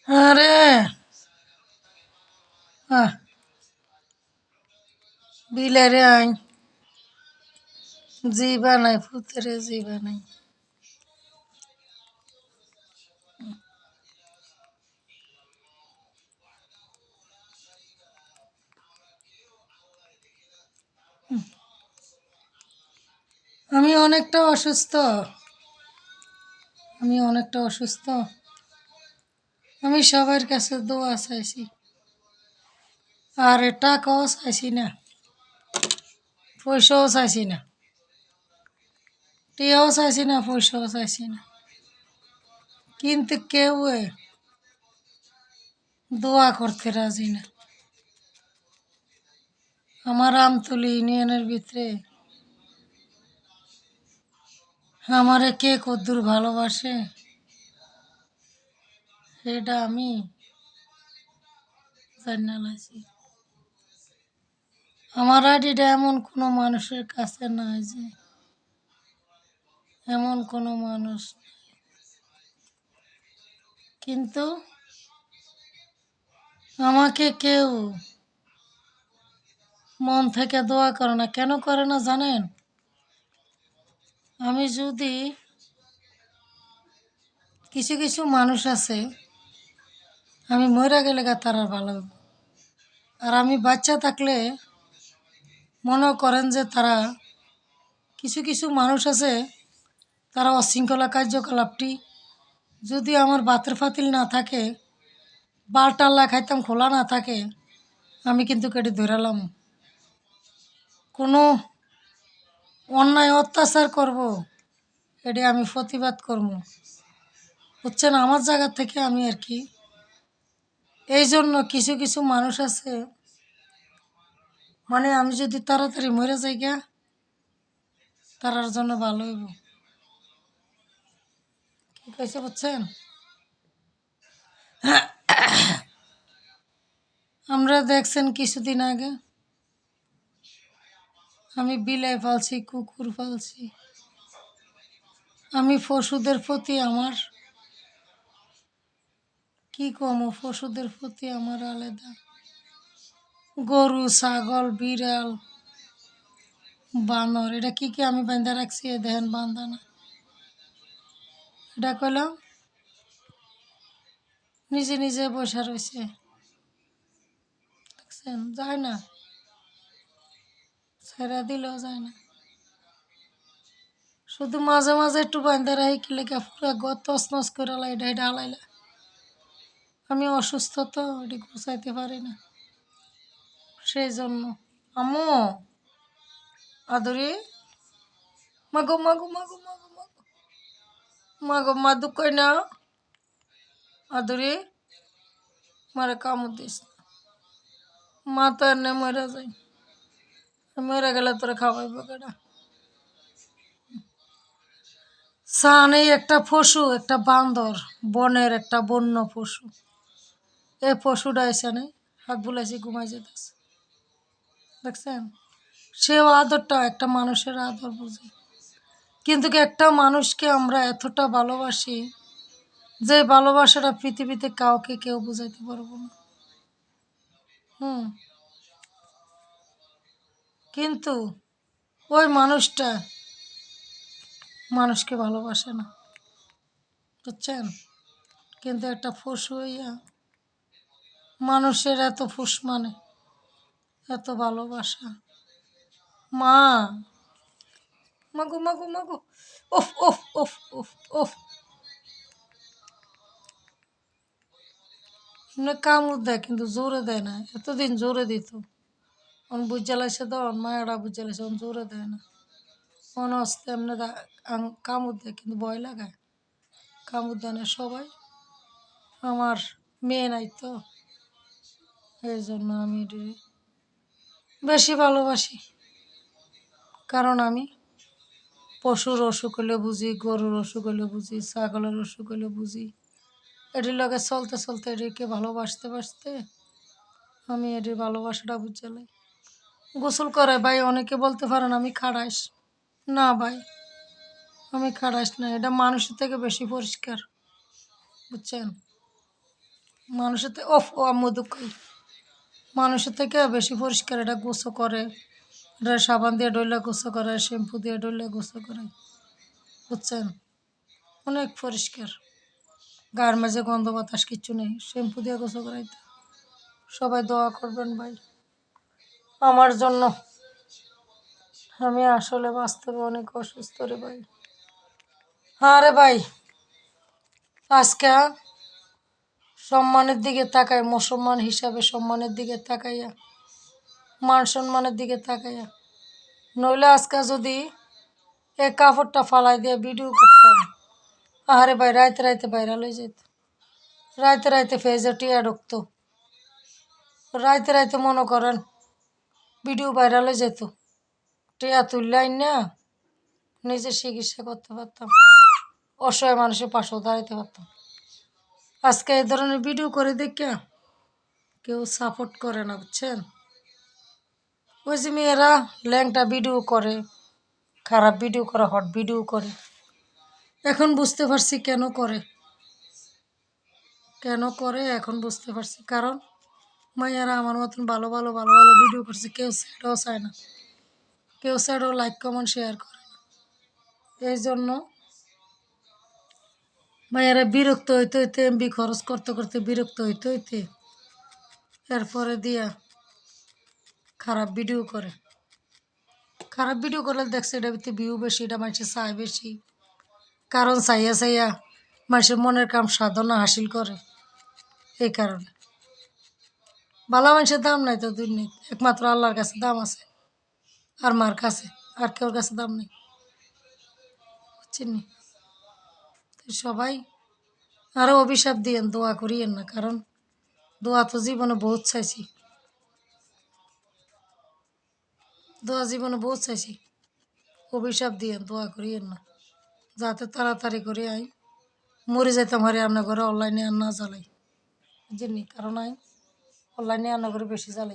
আরে আহ বিলেরে আইন জিবা নাই ফুতেরে জিবা নাই। আমি অনেকটা অসুস্থ। আমি অনেকটা অসুস্থ। আমি সবার কাছে দোয়া চাইছি, আর টাকাও চাইছি না, পয়সাও চাইছি না, টিয়াও চাইছি না, পয়সাও চাইছি না। কিন্তু কেউ দোয়া করতে রাজি না। আমার আমতলী ইউনিয়নের ভিতরে আমারে কে কদ্দুর ভালোবাসে সেটা আমি জানি লাইছি। আমার আইডিটা এমন কোনো মানুষের কাছে নাই যে, এমন কোনো মানুষ। কিন্তু আমাকে কেউ মন থেকে দোয়া করে না। কেন করে না জানেন? আমি যদি কিছু কিছু মানুষ আছে, আমি মরে গেলে তারা ভালো হইব। আর আমি বাচ্চা থাকলে মনে করেন যে তারা, কিছু কিছু মানুষ আছে, তারা অশৃঙ্খলা কার্যকলাপটি যদি আমার বাতের ফাতিল না থাকে, বালটাল্লা খাইতাম খোলা না থাকে, আমি কিন্তু কেটে ধরালাম। কোনো অন্যায় অত্যাচার করব, এটি আমি প্রতিবাদ করব। বুঝছেন, আমার জায়গা থেকে আমি আর কি। এই জন্য কিছু কিছু মানুষ আছে, মানে আমি যদি তাড়াতাড়ি মরে যাই গা, তারার জন্য ভালো হইব। কি কইছে বুঝছেন? আমরা দেখছেন কিছুদিন আগে আমি বিলাই পালছি, কুকুর পালছি। আমি পশুদের প্রতি আমার, কি কম, পশুদের প্রতি আমার আলাদা। গরু, ছাগল, বিড়াল, বানর, এটা কি কি আমি বান্ধা রাখছি, এ দেখেন বান্ধা না। এটা কইলাম নিজে নিজে বসে রয়েছে, দেখছেন? যায় না, ছেড়া দিলেও যায় না। শুধু মাঝে মাঝে একটু বান্ধা রাখি, কি লেখা পুরা গত তছনছ করে এটা এটা হালাইলা। আমি অসুস্থ তো, এটি গুছাইতে পারি না, সেই জন্য। আম্মু, আদরি, মাগো মাগো মাগো মাগো মাগো মাগো, মাদু কই না, আদরি, মারে কামড় দিস না। মা তো এনে মরে যায়, মরে গেলে তোরা খাওয়াইব কেডা? সান এই একটা পশু, একটা বান্দর, বনের একটা বন্য পশু। এই পশুটা এসে নেই, হাত বুলাইছি, ঘুমাই যেতেছে, দেখছেন? সেও আদরটা একটা মানুষের আদর বুঝে। কিন্তু কি একটা মানুষকে আমরা এতটা ভালোবাসি, যে ভালোবাসাটা পৃথিবীতে কাউকে কেউ বুঝাইতে পারবো না। হুম। কিন্তু ওই মানুষটা মানুষকে ভালোবাসে না, বুঝছেন? কিন্তু একটা পশু হইয়া মানুষের এত ফুস, মানে এত ভালোবাসা। মা, মাগো মাগো মাগো, ওফ ওফ ওফ ওফ ওফ, এমনি কামড় দেয় কিন্তু জোরে দেয় না। এতদিন জোরে দিত, অন বুঝালাইছে তো, মায়াটা বুঝালাইছে, অন জোরে দেয় না। মনে হচ্ছে এমনি কামড় দেয়, কিন্তু ভয় লাগায়। কামড় দেয় না সবাই। আমার মেয়ে নাই তো, এই জন্য আমি এটারে বেশি ভালোবাসি। কারণ আমি পশুর অসুখ হলে বুঝি, গরুর অসুখ হলে বুঝি, ছাগলের অসুখ হলে বুঝি। এটির লগে চলতে চলতে, এটিকে ভালোবাসতে বাসতে আমি এটির ভালোবাসাটা বুঝালাই। গোসল করে ভাই, অনেকে বলতে পারেন আমি খাড়াইস। না ভাই, আমি খাড়াইস না, এটা মানুষের থেকে বেশি পরিষ্কার, বুঝছেন? মানুষের থেকে অফ ও আম্মু দুঃখই মানুষের থেকে বেশি পরিষ্কার এটা গোসল করে, এটা সাবান দিয়ে ডইলা গোসল করে, শ্যাম্পু দিয়ে ডইলা গোসল করে, বুঝছেন? অনেক পরিষ্কার, গায়ের মাঝে গন্ধ বাতাস কিচ্ছু নেই, শ্যাম্পু দিয়ে গোসল করাইতে। সবাই দোয়া করবেন ভাই আমার জন্য, আমি আসলে বাস্তবে অনেক অসুস্থ রে ভাই। হ্যাঁ রে ভাই, আজকে সম্মানের দিকে তাকাই, মুসলমান হিসাবে সম্মানের দিকে তাকাইয়া, মান সম্মানের দিকে তাকাইয়া, নইলে আজকে যদি এই কাপড়টা ফালাই দিয়ে ভিডিও করতাম, আরে ভাই রাইতে রাইতে ভাইরাল হয়ে যেত, রাইতে রাইতে ফেজে টিয়া ঢুকতো, রাইতে রাইতে মনে করেন ভিডিও ভাইরাল হয়ে যেত, টিয়া তুললাই না নিজে চিকিৎসা করতে পারতাম, অসহায় মানুষের পাশেও দাঁড়াইতে পারতাম। আজকে এই ধরনের ভিডিও করে দেখে কেউ সাপোর্ট করে না, বুঝছেন? ওই যে মেয়েরা ল্যাংটা ভিডিও করে, খারাপ ভিডিও করে, হট ভিডিও করে, এখন বুঝতে পারছি কেন করে, কেন করে এখন বুঝতে পারছি। কারণ মাইয়ারা আমার মতন ভালো ভালো ভালো ভালো ভিডিও করছে, কেউ স্যাডও চায় না, কেউ স্যাডও লাইক কমেন্ট শেয়ার করে না। এই জন্য মাইয়ারা বিরক্ত হইতে হইতে, এমবি খরচ করতে করতে বিরক্ত হইতে হইতে এরপরে দিয়া খারাপ ভিডিও করে। খারাপ ভিডিও করলে দেখছে এটা ভিত্তি ভিউ বেশি, এটা মানুষের চায় বেশি, কারণ চাইয়া চাইয়া মানুষের মনের কাম সাধনা হাসিল করে। এই কারণে ভালো মানুষের দাম নাই তো দুর্নীতি, একমাত্র আল্লাহর কাছে দাম আছে, আর মার কাছে, আর কেউর কাছে দাম নেই, বুঝছেন? তো সবাই আরও অভিশাপ দিয়েন, দোয়া করিয়েন না, কারণ দোয়া তো জীবনে বহুত চাইছি, দোয়া জীবনে বহুত চাইছি, অভিশাপ দিয়েন, দোয়া করিয়েন না, যাতে তাড়াতাড়ি করে আই মরে যাইতাম, হারে আপনার ঘরে অনলাইনে আর না জ্বালাই, বুঝছেন? কারণ আই অনলাইনে রান্না করে বেশি জ্বালাই।